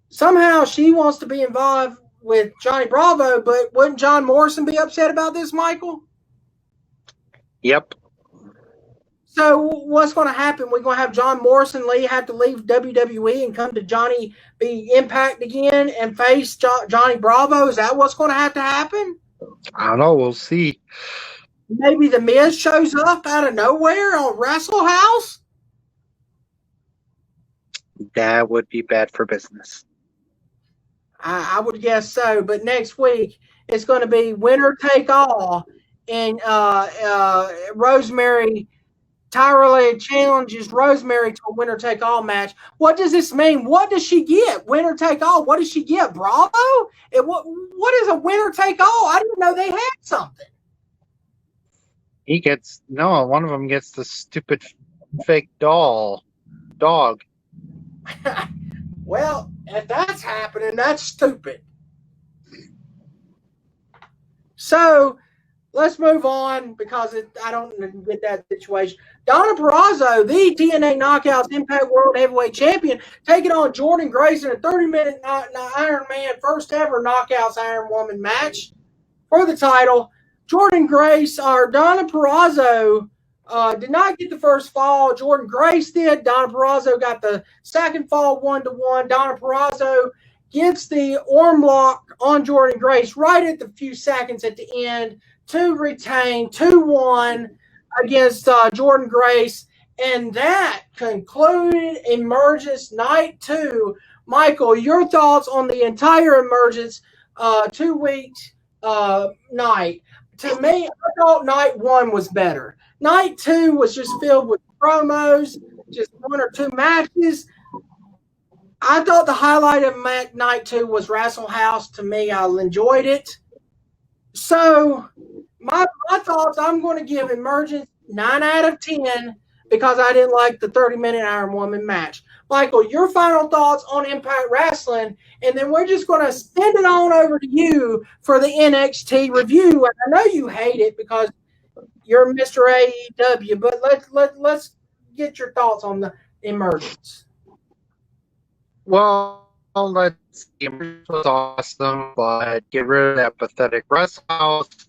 somehow she wants to be involved with Johnny Bravo, but wouldn't John Morrison be upset about this, Michael? Yep. So what's going to happen? We're going to have John Morrison have to leave WWE and come to Johnny be Impact again and face Johnny Bravo? Is that what's going to happen? I don't know. We'll see. Maybe The Miz shows up out of nowhere on Wrestle House? That would be bad for business. I would guess so. But next week, it's going to be winner take all. And Rosemary Tyra challenges Rosemary to a winner take all match. What does this mean? What does she get? Winner take all. What does she get? Bravo? What is a winner take all? I didn't know they had something. One of them gets the stupid fake dog. Well, if that's happening, that's stupid. So let's move on because I don't get that situation. Donna Purrazzo, the TNA Knockouts Impact World Heavyweight Champion, taking on Jordynne Grace in a 30-minute Iron Man first ever Knockouts Iron Woman match for the title. Jordynne Grace, or Donna Purrazzo, did not get the first fall. Jordynne Grace did. Donna Purrazzo got the second fall 1-1. Donna Purrazzo gets the arm lock on Jordynne Grace right at the few seconds at the end to retain 2-1 against Jordynne Grace. And that concluded Emergence Night 2. Michael, your thoughts on the entire Emergence 2-week night? To me, I thought Night 1 was better. Night 2 was just filled with promos, just one or two matches. I thought the highlight of Night 2 was Wrestle House. To me, I enjoyed it. So, my thoughts, I'm going to give Emergence 9 out of 10 because I didn't like the 30-minute Iron Woman match. Michael, your final thoughts on Impact Wrestling, and then we're just going to send it on over to you for the NXT review. And I know you hate it because you're Mr. AEW, but let's get your thoughts on the Emergence. Well, let's see. Emergence was awesome, but get rid of that pathetic Rascalz.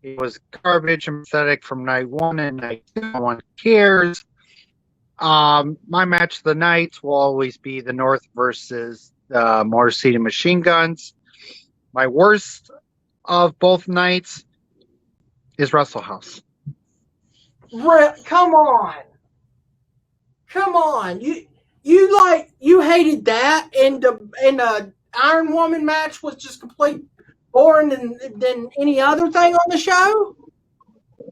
It was garbage and pathetic from night 1 and night 2. No one cares. My match of the night will always be the North versus Motor City Machine Guns. My worst of both nights is Wrestle House. Come on. You hated that, and the Iron Woman match was just complete boring than any other thing on the show.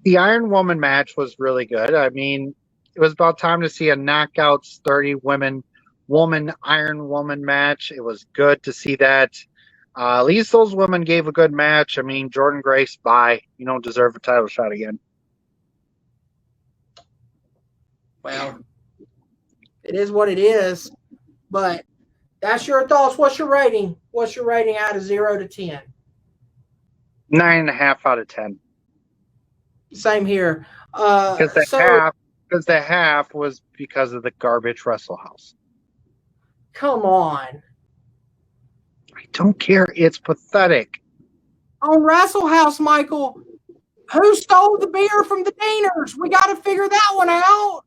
The Iron Woman match was really good. I mean, it was about time to see a Knockouts 30 woman Iron Woman match. It was good to see that. At least those women gave a good match. I mean, Jordynne Grace, bye. You don't deserve a title shot again. Well, it is what it is. But that's your thoughts. What's your rating? What's your rating out of 0 to 10? 9.5 out of 10. Same here. Because the half was because of the garbage Wrestle House. Come on. I don't care. It's pathetic. On Wrestle House, Michael, who stole the beer from the Deaners? We got to figure that one out.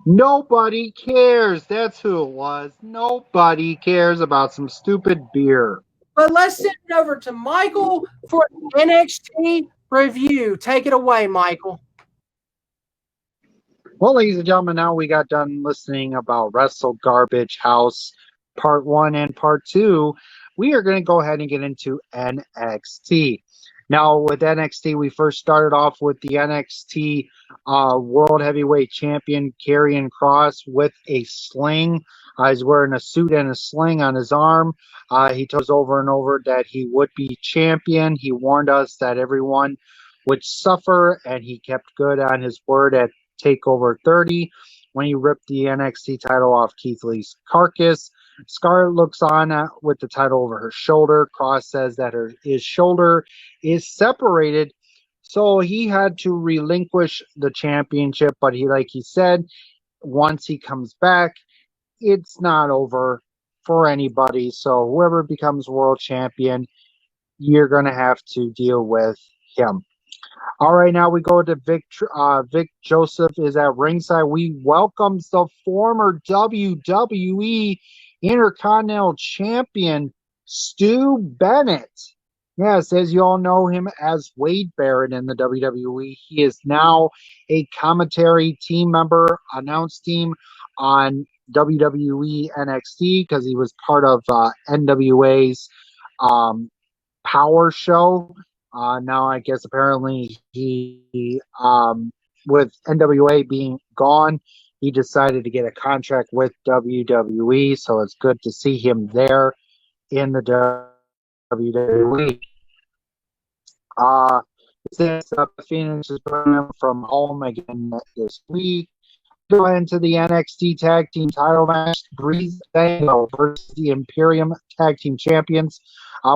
Nobody cares. That's who it was. Nobody cares about some stupid beer. But let's send it over to Michael for NXT review. Take it away, Michael. Well, ladies and gentlemen, now we got done listening about Wrestle Garbage House Part 1 and Part 2. We are going to go ahead and get into NXT. Now, with NXT, we first started off with the NXT World Heavyweight Champion, Karrion Kross, with a sling. He's wearing a suit and a sling on his arm. He told us over and over that he would be champion. He warned us that everyone would suffer, and he kept good on his word at TakeOver 30 when he ripped the NXT title off Keith Lee's carcass. Scarlett looks on with the title over her shoulder. Kross says that his shoulder is separated, so he had to relinquish the championship. But like he said, once he comes back, it's not over for anybody. So whoever becomes world champion you're going to have to deal with him. All right, now we go to Vic. Vic Joseph is at ringside. We welcomes the former WWE Intercontinental Champion Stu Bennett. Yes, as you all know him as Wade Barrett in the WWE, he is now a commentary team member, announce team on WWE NXT because he was part of NWA's Power Show. Now, I guess apparently he, with NWA being gone, he decided to get a contract with WWE. So it's good to see him there in the WWE. Since Phoenix is putting him from home again this week. Go into the NXT Tag Team title match, Breezango versus the Imperium Tag Team Champions.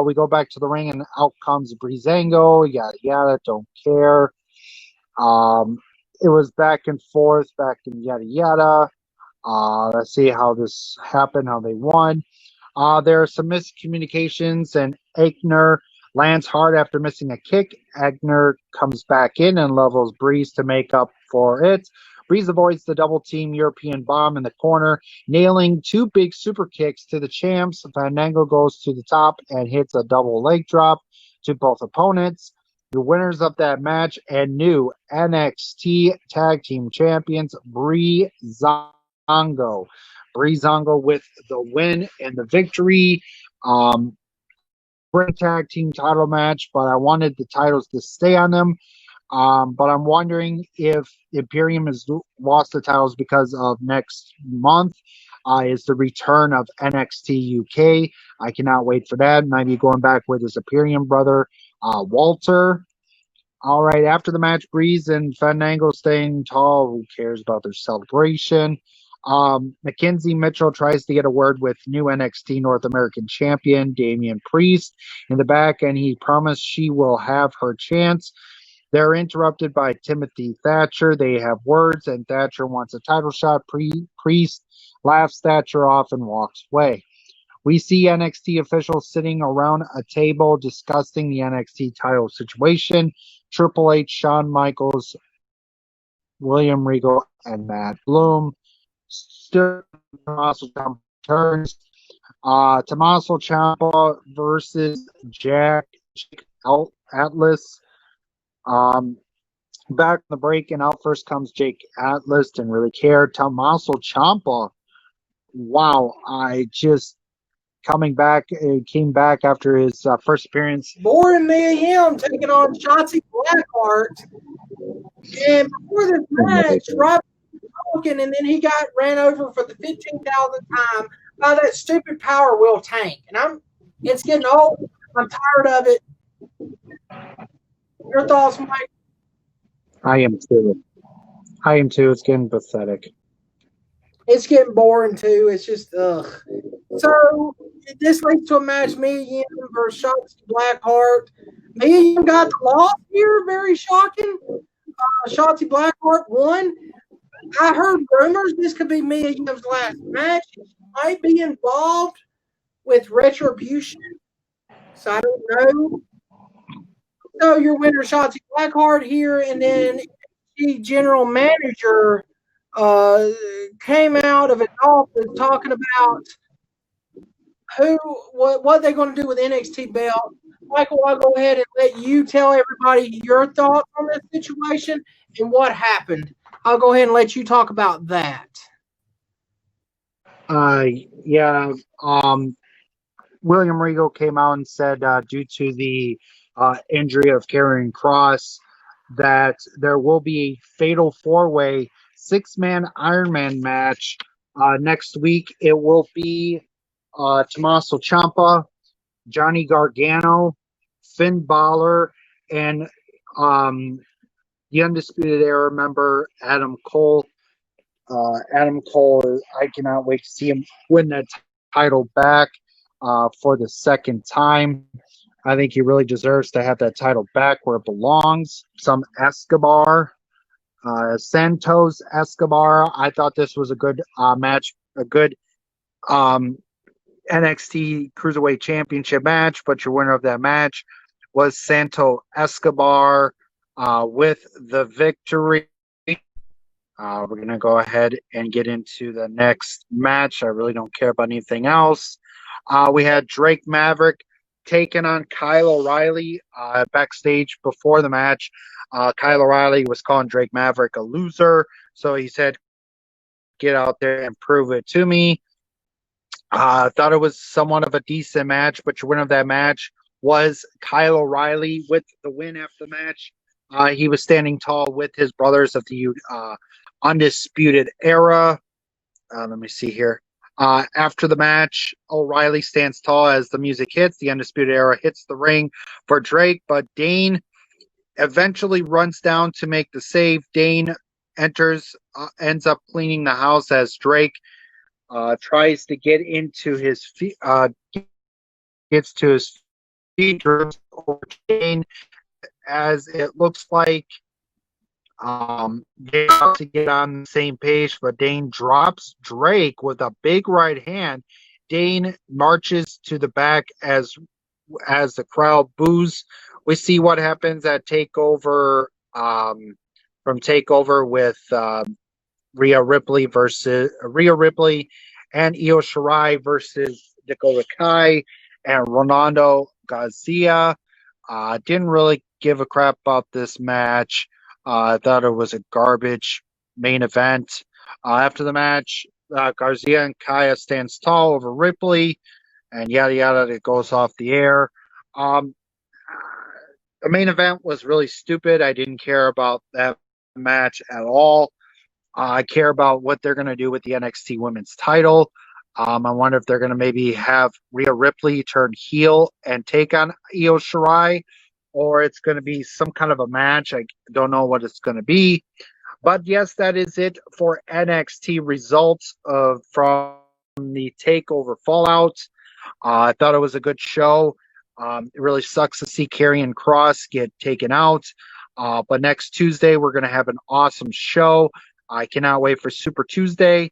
We go back to the ring, and out comes Breezango. Yada yada, don't care. It was back and forth, yada yada. Let's see how this happened, how they won. There are some miscommunications, and Aichner lands hard after missing a kick. Aichner comes back in and levels Breeze to make up for it. Breeze avoids the double team European bomb in the corner, nailing two big super kicks to the champs. Fandango goes to the top and hits a double leg drop to both opponents. The winners of that match and new NXT Tag Team Champions, Breezango. Breezango with the win and the victory. Great tag team title match, but I wanted the titles to stay on them. But I'm wondering if Imperium has lost the titles because of next month is the return of NXT UK. I cannot wait for that. Maybe going back with his Imperium brother, Walter. All right, after the match, Breeze and Fandango staying tall. Who cares about their celebration? Mackenzie Mitchell tries to get a word with new NXT North American champion Damian Priest in the back, and he promised she will have her chance. They're interrupted by Timothy Thatcher. They have words, and Thatcher wants a title shot. Priest laughs Thatcher off and walks away. We see NXT officials sitting around a table discussing the NXT title situation. Triple H, Shawn Michaels, William Regal, and Matt Bloom. Still, Tommaso Ciampa returns. Tommaso Ciampa versus Jack Atlas. Back in the break, and out first comes Jake Atlas. Didn't really care. Tommaso Ciampa. Wow, I just came back after his first appearance. Boring me him taking on Shotzi Blackheart. And before this match, Rob talking, and then he got ran over for the 15,000th time by that stupid Power Wheel tank. And it's getting old. I'm tired of it. Your thoughts, Mike? I am too. It's getting pathetic. It's getting boring too. It's just ugh. So this leads to a match: Mia Yim versus Shotzi Blackheart. Mia Yim got the loss here. Very shocking. Shotzi Blackheart won. I heard rumors this could be Mia Yim's last match. She might be involved with Retribution. So I don't know. So your winner, Shotzi Blackheart here, and then the general manager came out of his office talking about what they're going to do with NXT belt. Michael, I'll go ahead and let you tell everybody your thoughts on this situation and what happened. I'll go ahead and let you talk about that. Yeah. William Regal came out and said due to the injury of Karrion Kross that there will be a fatal four-way six-man Iron Man match next week. It will be Tommaso Ciampa, Johnny Gargano, Finn Balor, and the Undisputed Era member Adam Cole. Adam Cole, I cannot wait to see him win that title back for the second time. I think he really deserves to have that title back where it belongs. Some Escobar, Santos Escobar. I thought this was a good match, a good NXT Cruiserweight Championship match, but your winner of that match was Santo Escobar with the victory. We're going to go ahead and get into the next match. I really don't care about anything else. We had Drake Maverick taking on Kyle O'Reilly backstage before the match. Kyle O'Reilly was calling Drake Maverick a loser, so he said, "Get out there and prove it to me." I thought it was somewhat of a decent match, but your winner of that match was Kyle O'Reilly with the win after the match. He was standing tall with his brothers of the Undisputed Era. Let me see here. After the match, O'Reilly stands tall as the music hits. The Undisputed Era hits the ring for Drake, but Dane eventually runs down to make the save. Dane enters, ends up cleaning the house as Drake tries to get into his feet, gets to his feet, over Dane, as it looks like they're about to get on the same page, but Dane drops Drake with a big right hand. Dane marches to the back as the crowd boos. We see what happens at Takeover, from Takeover with Rhea Ripley and Io Shirai versus Dakota Kai and Ronaldo Garcia. Didn't really give a crap about this match. I thought it was a garbage main event. After the match, Garcia and Kaya stands tall over Ripley, and yada yada. It goes off the air. The main event was really stupid. I didn't care about that match at all. I care about what they're going to do with the NXT Women's title. I wonder if they're going to maybe have Rhea Ripley turn heel and take on Io Shirai, or it's going to be some kind of a match. I don't know what it's going to be. But yes, that is it for NXT results from the TakeOver Fallout. I thought it was a good show. It really sucks to see Karrion Kross get taken out. But next Tuesday, we're going to have an awesome show. I cannot wait for Super Tuesday.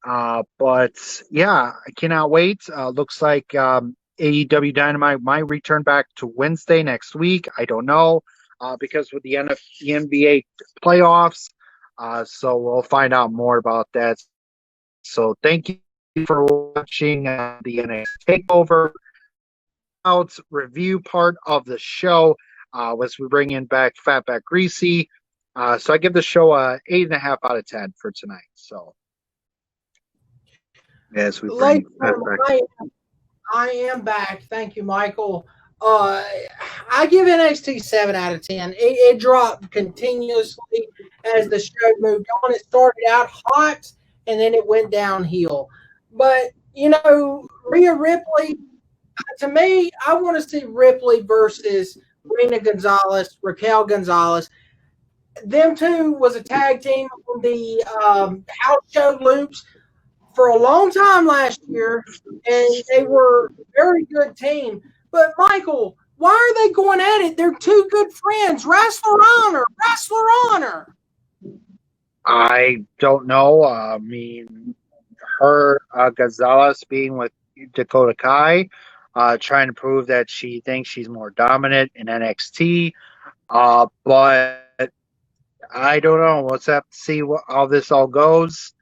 But yeah, I cannot wait. Looks like AEW Dynamite might return back to Wednesday next week. I don't know, because with the NBA playoffs. So we'll find out more about that. So thank you for watching the NXT TakeOver review part of the show. As we bring in back Fatback Greasy. So I give the show a 8.5 out of 10 for tonight. So as we bring back. I am back. Thank you, Michael. I give NXT 7 out of 10. It dropped continuously as the show moved on. It started out hot and then it went downhill. But, Rhea Ripley, to me, I want to see Ripley versus Rena Gonzalez, Raquel Gonzalez. Them two was a tag team on the house show loops for a long time last year, and they were a very good team. But, Michael, why are they going at it? They're two good friends. Wrestler honor. I don't know. I mean, Gonzalez being with Dakota Kai, trying to prove that she thinks she's more dominant in NXT. But I don't know. Let's have to see how this all goes.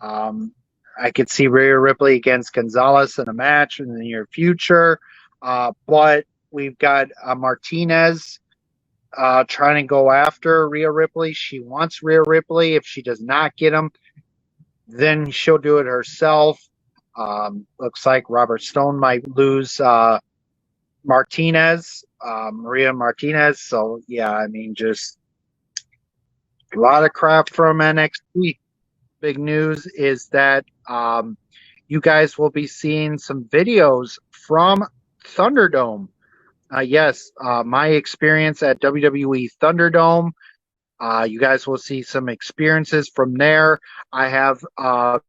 I could see Rhea Ripley against Gonzalez in a match in the near future. But we've got Martinez trying to go after Rhea Ripley. She wants Rhea Ripley. If she does not get him, then she'll do it herself. Looks like Robert Stone might lose Martinez, Maria Martinez. So, yeah, I mean, just a lot of crap from NXT. Big news is that you guys will be seeing some videos from Thunderdome. Yes, my experience at WWE Thunderdome. You guys will see some experiences from there. I have a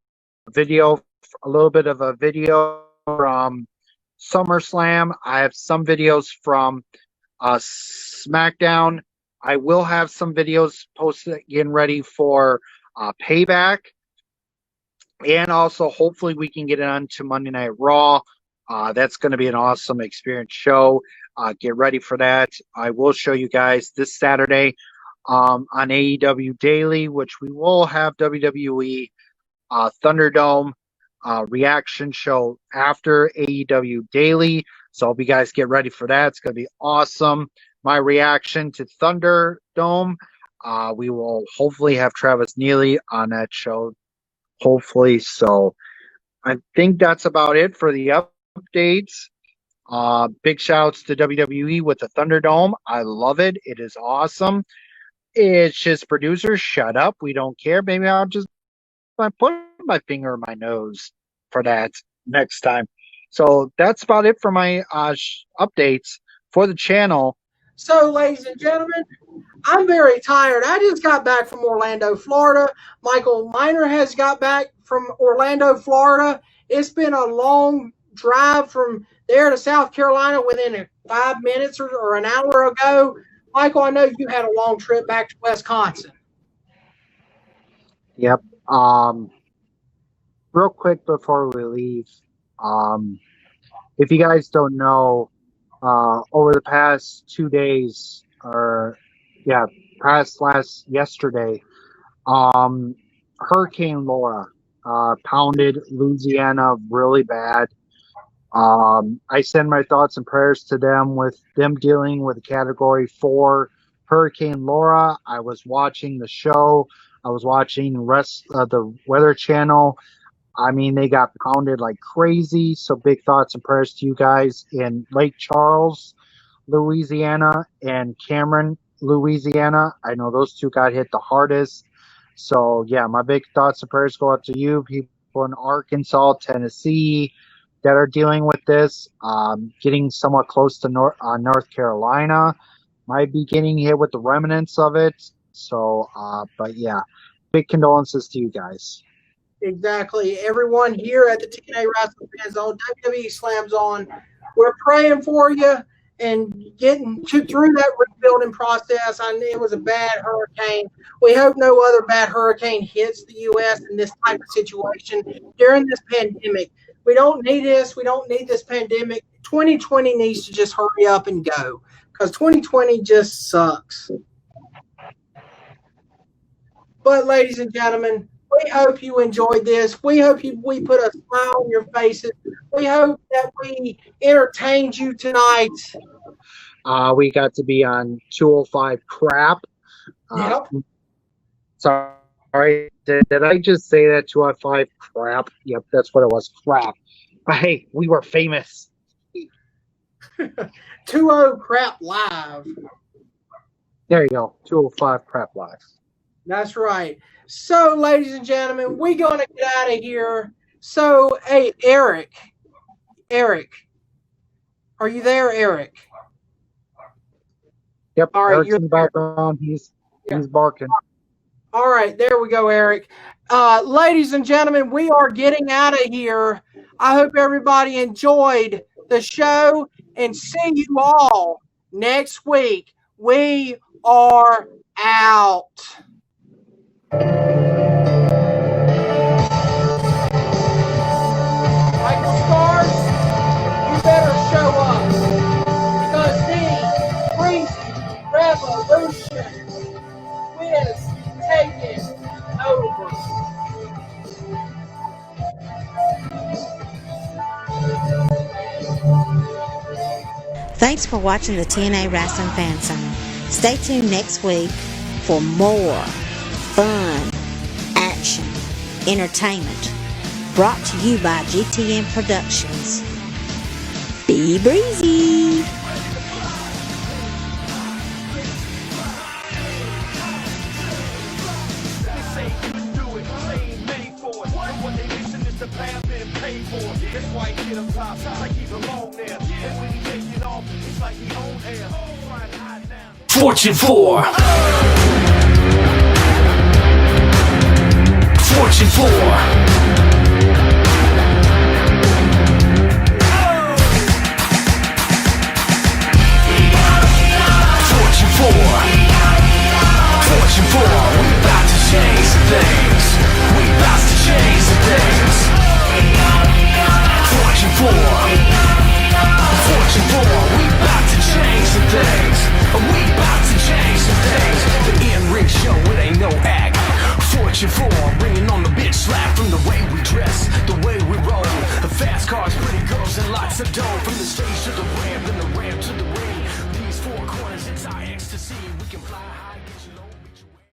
little bit of a video from SummerSlam. I have some videos from SmackDown. I will have some videos posted getting ready for Payback. And also, hopefully, we can get it on to Monday Night Raw. That's going to be an awesome experience show. Get ready for that. I will show you guys this Saturday on AEW Daily, which we will have WWE Thunderdome reaction show after AEW Daily. So I hope you guys get ready for that. It's going to be awesome. My reaction to Thunderdome. We will hopefully have Travis Neely on that show. Hopefully. So I think that's about it for the updates. Big shouts to WWE with the Thunderdome. I love it. It is awesome. It's just producers, shut up. We don't care. Maybe I'll just put my finger in my nose for that next time. So that's about it for my updates for the channel. So, ladies and gentlemen, I'm very tired. I just got back from Orlando, Florida. Michael Miner has got back from Orlando, Florida. It's been a long drive from there to South Carolina within 5 minutes or an hour ago. Michael, I know you had a long trip back to Wisconsin. Yep. Real quick before we leave, if you guys don't know, over the past 2 days, yesterday, Hurricane Laura pounded Louisiana really bad. I send my thoughts and prayers to them with them dealing with a Category 4 Hurricane Laura. I was watching the show. I was watching the Weather Channel. I mean, they got pounded like crazy. So big thoughts and prayers to you guys in Lake Charles, Louisiana, and Cameron, Louisiana. I know those two got hit the hardest. So, yeah, my big thoughts and prayers go out to you, people in Arkansas, Tennessee, that are dealing with this. Getting somewhat close to North Carolina. Might be getting hit with the remnants of it. So, but yeah, big condolences to you guys. Exactly. Everyone here at the TNA Wrestling Fan Zone, WWE Slam Zone, we're praying for you and getting through that rebuilding process. I knew it was a bad hurricane. We hope no other bad hurricane hits the U.S. in this type of situation during this pandemic. We don't need this. We don't need this pandemic. 2020 needs to just hurry up and go because 2020 just sucks. But, ladies and gentlemen, we hope you enjoyed this. We hope we put a smile on your faces. We hope that we entertained you tonight. We got to be on 205 crap. Yep. Sorry, did I just say that? 205 crap? Yep, that's what it was. Crap. But hey, we were famous. 20 Crap Live. There you go. 205 crap live. That's right. So, ladies and gentlemen, we're going to get out of here. So, hey, Eric, are you there, Eric? Yep. All right, Eric's in the background. He's barking. All right, there we go, Eric. Ladies and gentlemen, we are getting out of here. I hope everybody enjoyed the show and see you all next week. We are out. Michael Stars, you better show up because the crazy revolution is taking over. Thanks for watching the TNA Wrestling Fan Zone. Stay tuned next week for more fun, action, entertainment. Brought to you by GTM Productions. Be breezy. Fortune 4. Fortune 4. Fortune 4. Fortune 4. We about to change some things. We about to change some things. what you for. Bringing on the bitch slap from the way we dress, the way we roll. The fast cars, pretty girls, and lots of dough. From the stage to the ramp, and the ramp to the ring. These four corners, it's our ecstasy. We can fly high.